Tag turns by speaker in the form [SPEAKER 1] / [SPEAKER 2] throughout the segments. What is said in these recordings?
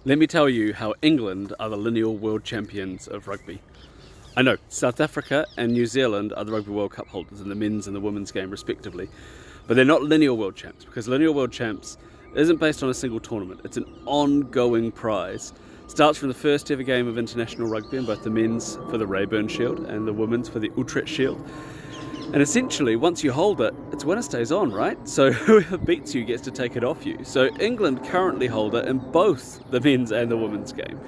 [SPEAKER 1] Let me tell you how England are the lineal world champions of rugby. I know, South Africa and New Zealand are the Rugby World Cup holders in the men's and the women's game respectively, but they're not lineal world champs because lineal world champs isn't based on a single tournament. It's an ongoing prize. Starts from the first ever game of international rugby in both the men's for the Rayburn Shield and the women's for the Utrecht Shield. And essentially, once you hold it, it's winner stays on, right? So whoever beats you gets to take it off you. So England currently hold it in both the men's and the women's game.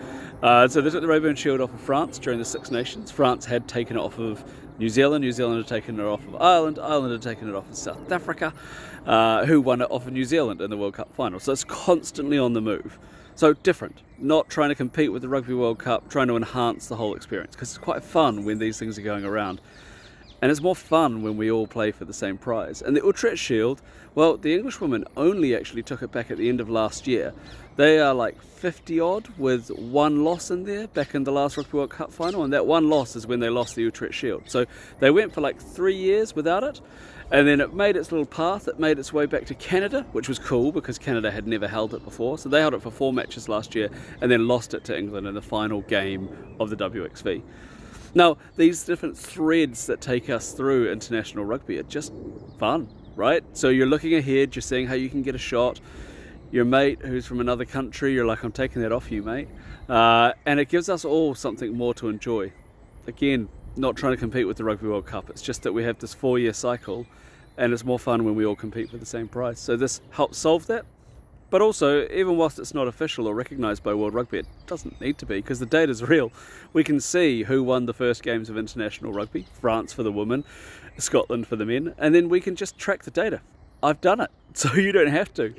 [SPEAKER 1] So they took the Rayburn Shield off of France during the Six Nations. France had taken it off of New Zealand. New Zealand had taken it off of Ireland. Ireland had taken it off of South Africa, who won it off of New Zealand in the World Cup final. So it's constantly on the move. So different, not trying to compete with the Rugby World Cup, trying to enhance the whole experience, because it's quite fun when these things are going around. And it's more fun when we all play for the same prize. And the Utrecht Shield, well, the English women only actually took it back at the end of last year. They are like 50 odd with one loss in there back in the last Rugby World Cup final, and that one loss is when they lost the Utrecht Shield. So they went for like 3 years without it, and then it made its little path. It made its way back to Canada, which was cool because Canada had never held it before. So they held it for 4 matches last year and then lost it to England in the final game of the WXV. Now, these different threads that take us through international rugby are just fun, right? So you're looking ahead, you're seeing how you can get a shot. Your mate who's from another country, you're like, I'm taking that off you, mate. And it gives us all something more to enjoy. Again, not trying to compete with the Rugby World Cup. It's just that we have this 4-year cycle, and it's more fun when we all compete for the same prize. So this helps solve that. But also, even whilst it's not official or recognised by World Rugby, it doesn't need to be because the data's real. We can see who won the first games of international rugby, France for the women, Scotland for the men, and then we can just track the data. I've done it, so you don't have to.